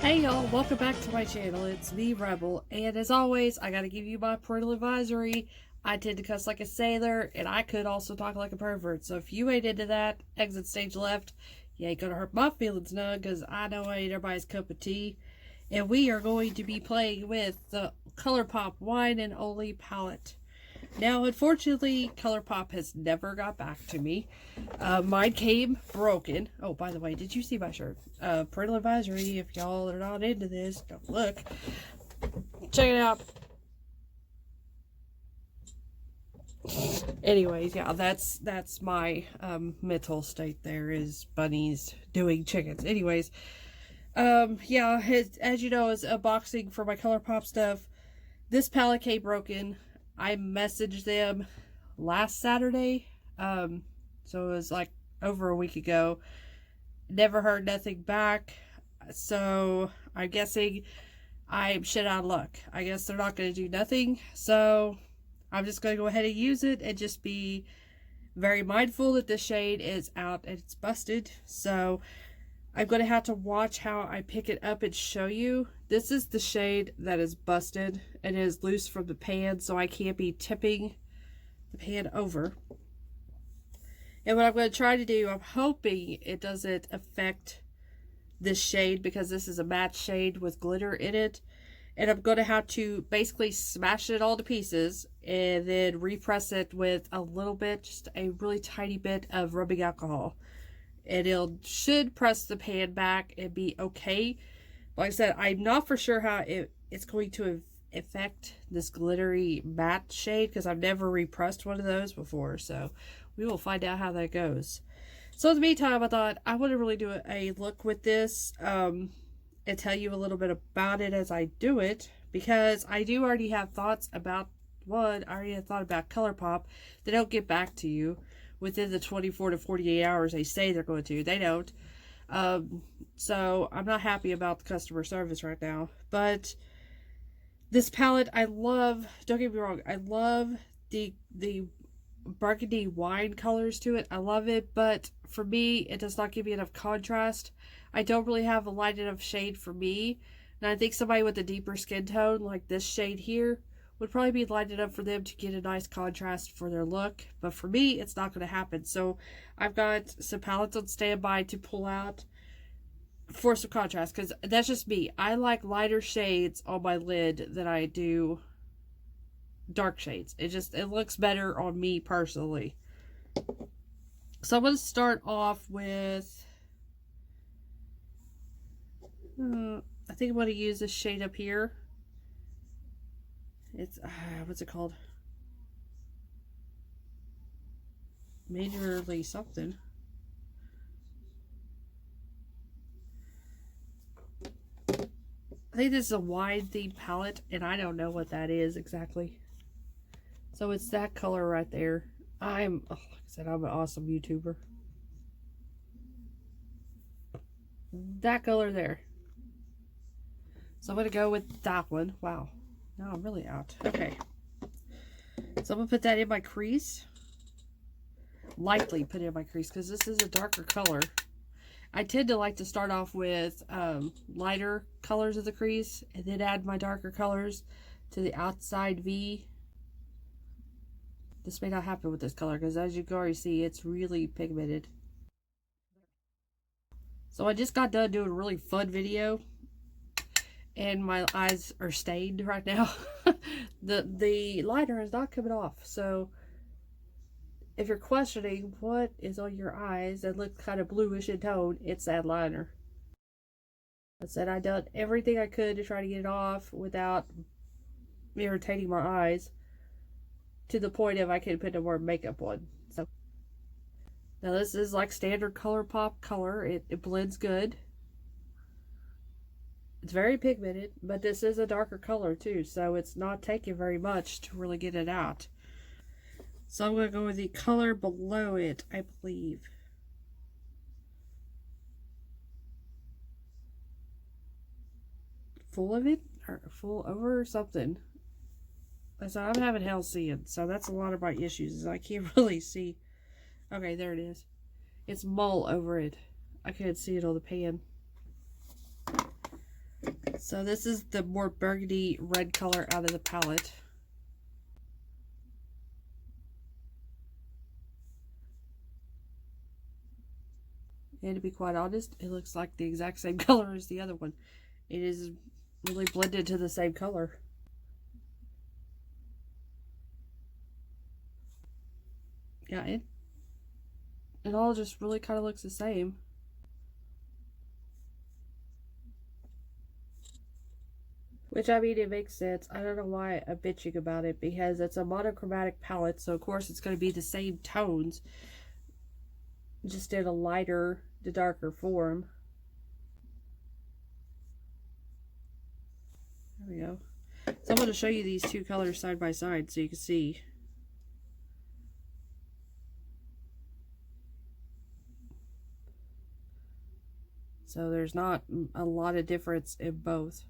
Hey y'all, welcome back to my channel. It's me, Rebel, and as always, I gotta give you my parental advisory. I tend to cuss like a sailor, and I could also talk like a pervert. So if you ain't into that, exit stage left. You ain't gonna hurt my feelings none, because I know I ain't everybody's cup of tea. And we are going to be playing with the Colourpop Wine and Only palette. Now, unfortunately, Colourpop has never got back to me. Mine came broken. Oh, by the way, did you see my shirt? Parental advisory, if y'all are not into this, don't look. Check it out. Anyways, yeah, that's my mental state there, is bunnies doing chickens. Anyways, yeah, as you know, as unboxing for my Colourpop stuff, this palette came broken. I messaged them last Saturday, so it was like over a week ago. Never heard nothing back, so I'm guessing I'm shit out of luck. I guess they're not going to do nothing, so I'm just going to go ahead and use it and just be very mindful that this shade is out and it's busted. So I'm going to have to watch how I pick it up and show you. This is the shade that is busted and is loose from the pan, so I can't be tipping the pan over. And what I'm going to try to do, I'm hoping it doesn't affect this shade, because this is a matte shade with glitter in it. And I'm going to have to basically smash it all to pieces and then repress it with a little bit, just a really tiny bit of rubbing alcohol. And it should press the pan back and be okay. Like I said, I'm not for sure how it's going to affect this glittery matte shade, because I've never repressed one of those before. So we will find out how that goes. So in the meantime, I thought I want to really do a look with this and tell you a little bit about it as I do it, because I do already have thoughts about one. I already have thought about Colourpop. They don't get back to you within the 24 to 48 hours they say they're going to. They don't. So I'm not happy about the customer service right now. But this palette, I love. Don't get me wrong. I love the burgundy wine colors to it. I love it, but for me, it does not give me enough contrast. I don't really have a light enough shade for me, and I think somebody with a deeper skin tone like this shade here would probably be light enough for them to get a nice contrast for their look. But for me, it's not going to happen. So I've got some palettes on standby to pull out for some contrast, because that's just me. I like lighter shades on my lid than I do dark shades. It looks better on me personally. So I'm going to start off with I think I'm going to use this shade up here. It's what's it called? Majorly something. I think this is a wide theme palette, and I don't know what that is exactly. So it's that color right there. Like I said, I'm an awesome YouTuber. That color there. So I'm going to go with that one. Wow. Now I'm really out. Okay. So I'm going to put that in my crease. Lightly put it in my crease, because this is a darker color. I tend to like to start off with lighter colors of the crease and then add my darker colors to the outside V. This may not happen with this color, because as you can already see, it's really pigmented. So I just got done doing a really fun video, and my eyes are stained right now. The liner is not coming off. So if you're questioning what is on your eyes that look kind of bluish in tone, it's that liner. I said I done everything I could to try to get it off without irritating my eyes, to the point of I couldn't put no more makeup on. So now this is like standard Colourpop color. It blends good. It's very pigmented, but this is a darker color too, so it's not taking very much to really get it out. So I'm going to go with the color below it, I believe. Full of it? Or full over or something. So I'm having hell seeing, so that's a lot of my issues, is I can't really see. Okay, there it is. It's mull over it. I can't see it on the pan. So this is the more burgundy red color out of the palette. And to be quite honest, it looks like the exact same color as the other one. It is really blended to the same color. Yeah, it all just really kind of looks the same. Which, I mean, it makes sense. I don't know why I'm bitching about it, because it's a monochromatic palette, so of course it's going to be the same tones, just in a lighter to darker form. There we go. So I'm going to show you these two colors side by side so you can see. So there's not a lot of difference in both.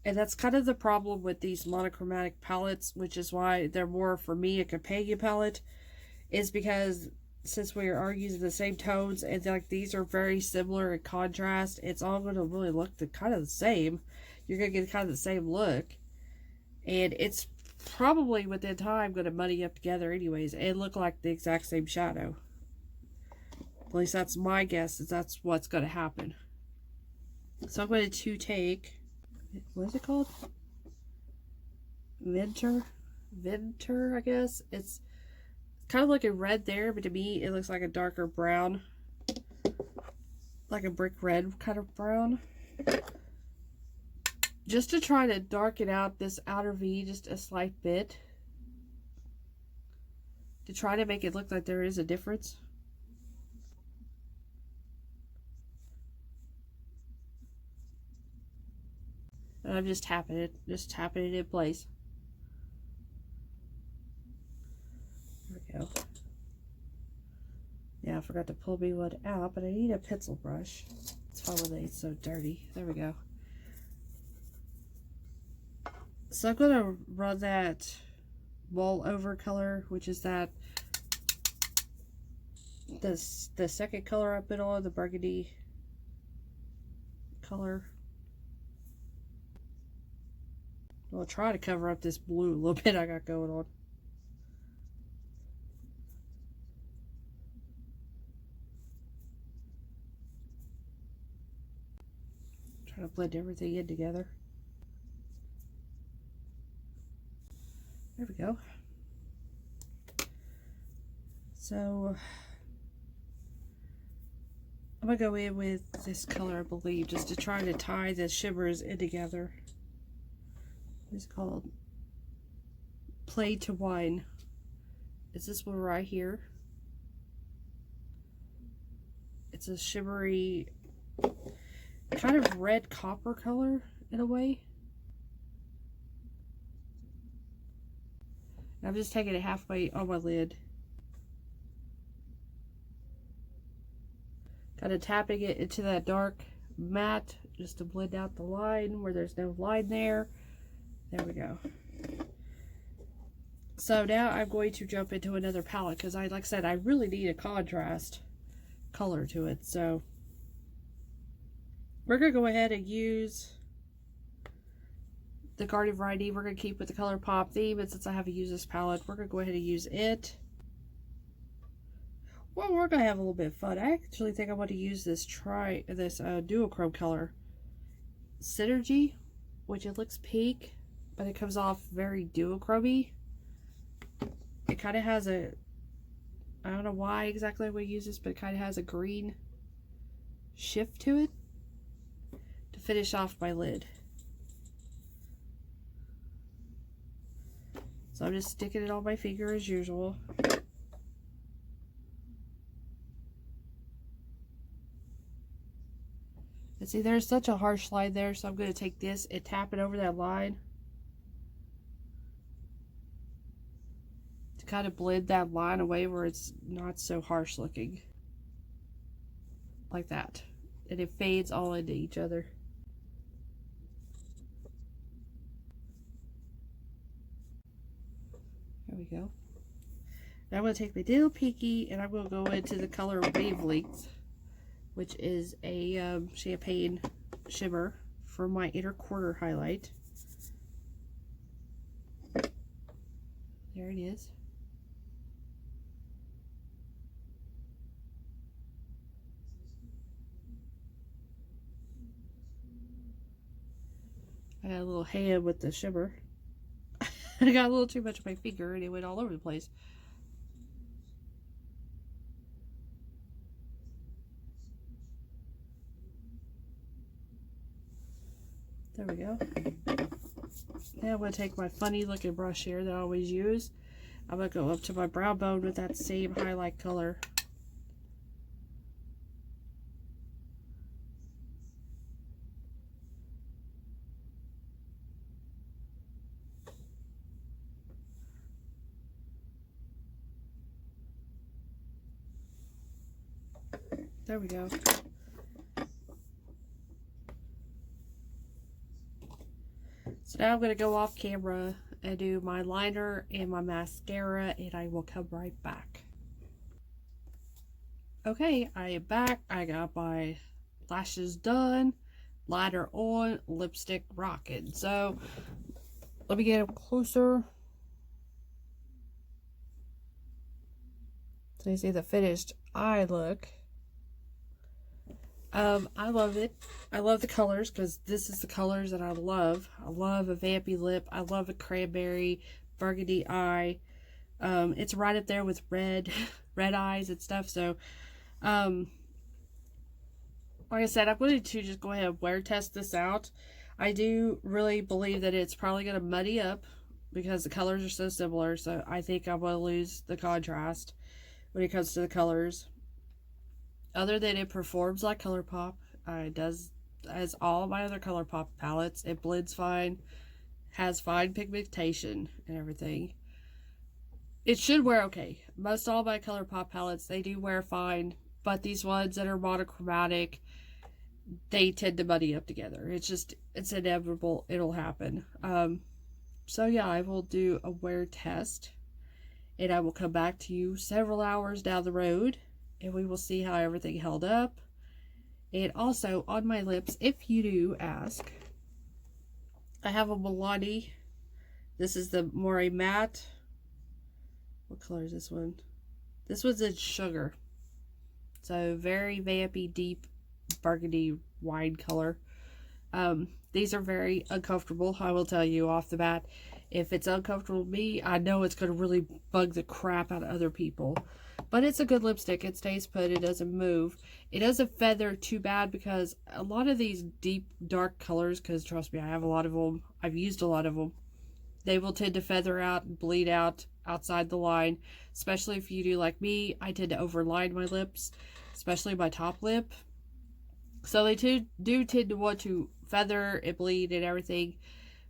And that's kind of the problem with these monochromatic palettes, which is why they're more, for me, a companion palette, is because since we are using the same tones and like these are very similar in contrast, it's all going to really look kind of the same. You're going to get kind of the same look. And it's probably within time going to muddy up together anyways and look like the exact same shadow. At least that's my guess, is that's what's going to happen. So I'm going to take, what is it called? Venter, I guess. It's kind of looking red there, but to me it looks like a darker brown, like a brick red kind of brown. Just to try to darken out this outer V just a slight bit, to try to make it look like there is a difference. And I'm just tapping it in place. There we go. Yeah, I forgot to pull me one out, but I need a pencil brush. It's fun when it's so dirty. There we go. So I'm going to run that wall over color, which is that the second color I've been on, the burgundy color. I'll try to cover up this blue a little bit I got going on. Try to blend everything in together. There we go. So I'm gonna go in with this color, I believe, just to try to tie the shimmers in together. It's called Play to Wine. Is this one right here? It's a shimmery, kind of red copper color in a way. And I'm just taking it halfway on my lid. Kind of tapping it into that dark matte just to blend out the line where there's no line there. There we go. So now I'm going to jump into another palette because like I said, I really need a contrast color to it. So we're going to go ahead and use the Garden Variety. We're going to keep with the Colourpop theme, and since I haven't used this palette, we're going to go ahead and use it. Well, we're going to have a little bit of fun. I actually think I want to use this duochrome color, Synergy, which it looks pink, but it comes off very duochrome-y. It kind of has a, I don't know why exactly I would use this, but it kind of has a green shift to it to finish off my lid. So I'm just sticking it on my finger as usual. And see, there's such a harsh line there, so I'm going to take this and tap it over that line to kind of blend that line away where it's not so harsh looking. Like that. And it fades all into each other. There we go. Now I'm going to take my little pinky and I'm going to go into the color Wavelength, which is a champagne shimmer for my inner corner highlight. There it is. I got a little hand with the shimmer. I got a little too much of my finger and it went all over the place. There we go. Now I'm going to take my funny looking brush here that I always use. I'm going to go up to my brow bone with that same highlight color. There we go. So now I'm going to go off camera and do my liner and my mascara, and I will come right back. Okay, I am back. I got my lashes done, liner on, lipstick rocking. So let me get up closer. So you see the finished eye look. I love it. I love the colors because this is the colors that I love. I love a vampy lip. I love a cranberry, burgundy eye. It's right up there with red eyes and stuff. So, like I said, I'm going to just go ahead and wear test this out. I do really believe that it's probably going to muddy up because the colors are so similar. So I think I'm going to lose the contrast when it comes to the colors. Other than it performs like Colourpop, it does as all my other Colourpop palettes. It blends fine, has fine pigmentation and everything. It should wear okay. Most all my Colourpop palettes, they do wear fine, but these ones that are monochromatic, they tend to muddy up together. It's inevitable. It'll happen. So yeah, I will do a wear test, and I will come back to you several hours down the road, and we will see how everything held up. And also, on my lips, if you do ask, I have a Milani. This is the more matte. What color is this one? This one's in sugar. So, very vampy, deep, burgundy wine color. These are very uncomfortable. I will tell you off the bat. If it's uncomfortable to me, I know it's going to really bug the crap out of other people. But it's a good lipstick. It stays put. It doesn't move. It doesn't feather too bad because a lot of these deep, dark colors, because trust me, I have a lot of them. I've used a lot of them. They will tend to feather out and bleed out outside the line. Especially if you do like me. I tend to overline my lips, especially my top lip. So they do tend to want to feather and bleed and everything.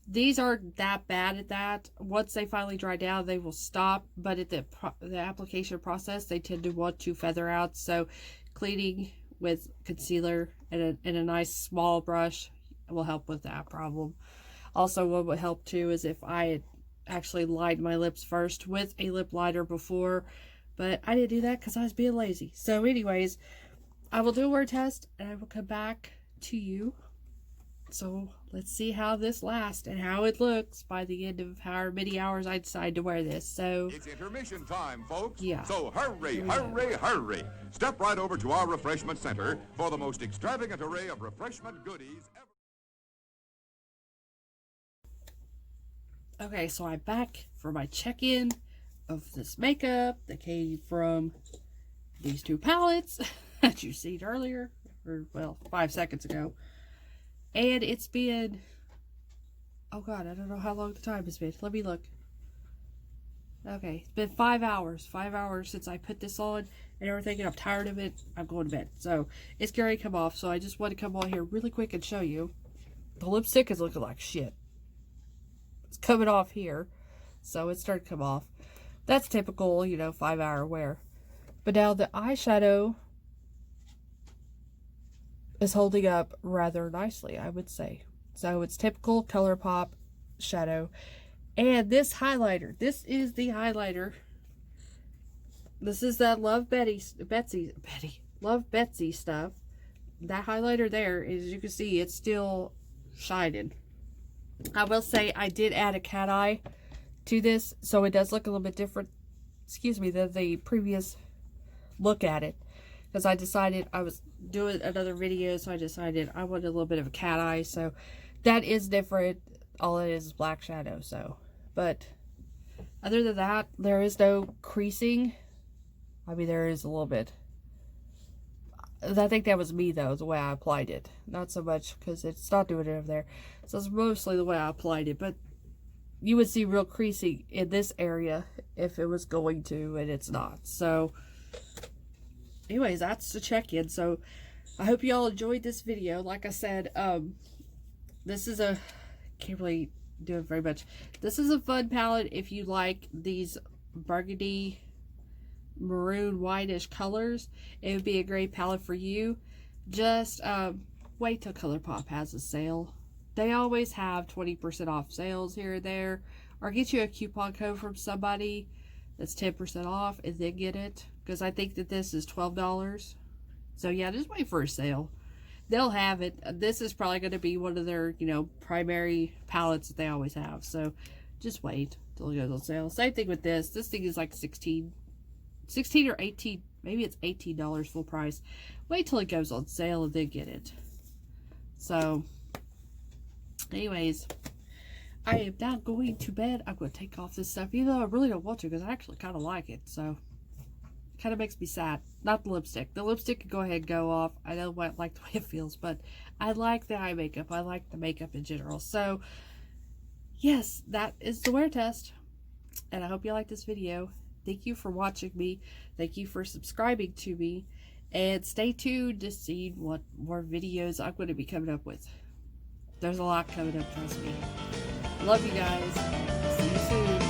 These aren't that bad at that. Once they finally dry down, they will stop. But at the application process, they tend to want to feather out. So cleaning with concealer and a nice small brush will help with that problem. Also, what would help too is if I had actually lined my lips first with a lip liner before. But I didn't do that because I was being lazy. So anyways, I will do a wear test and I will come back to you. So let's see how this lasts and how it looks by the end of however many hours I decide to wear this. So it's intermission time, folks. Yeah. So hurry, hurry, hurry. Step right over to our refreshment center for the most extravagant array of refreshment goodies ever. Okay, so I'm back for my check-in of this makeup that came from these two palettes that you seen earlier, or well, 5 seconds ago. And it's been, oh god, I don't know how long the time has been. Let me look. Okay, it's been 5 hours. 5 hours since I put this on and everything, and I'm tired of it. I'm going to bed. So, it's going to come off. So, I just want to come on here really quick and show you. The lipstick is looking like shit. It's coming off here. So, it's starting to come off. That's typical, 5-hour wear. But now the eyeshadow is holding up rather nicely, I would say. So it's typical Colourpop shadow. And this highlighter, this is the highlighter. This is that Love Betsy stuff. that highlighter there, as you can see, it's still shining. I will say I did add a cat eye to this, so it does look a little bit different, excuse me, than the previous look at it. Because I decided I was doing another video, so I decided I wanted a little bit of a cat eye. So that is different. All it is black shadow. So, but other than that, there is no creasing. I mean, there is a little bit. I think that was me, though, the way I applied it. Not so much because it's not doing it over there. So it's mostly the way I applied it. But you would see real creasing in this area if it was going to, and it's not. So anyways, that's the check-in. So I hope you all enjoyed this video. Like I said, this is a, can't really do it very much. This is a fun palette if you like these burgundy, maroon, whitish colors. It would be a great palette for you. Just wait till Colourpop has a sale. They always have 20% off sales here or there. Or get you a coupon code from somebody that's 10% off and then get it. Because I think that this is $12. So yeah, just wait for a sale. They'll have it. This is probably going to be one of their, you know, primary palettes that they always have. So just wait till it goes on sale. Same thing with this. This thing is like 16 or 18. Maybe it's $18 full price. Wait till it goes on sale and then get it. So anyways, I am now going to bed. I'm going to take off this stuff, even though I really don't want to, because I actually kind of like it. So it kind of makes me sad. Not the lipstick. The lipstick can go ahead and go off. I don't like the way it feels, but I like the eye makeup. I like the makeup in general. So yes, that is the wear test. And I hope you like this video. Thank you for watching me. Thank you for subscribing to me. And stay tuned to see what more videos I'm going to be coming up with. There's a lot coming up, trust me. Love you guys. See you soon.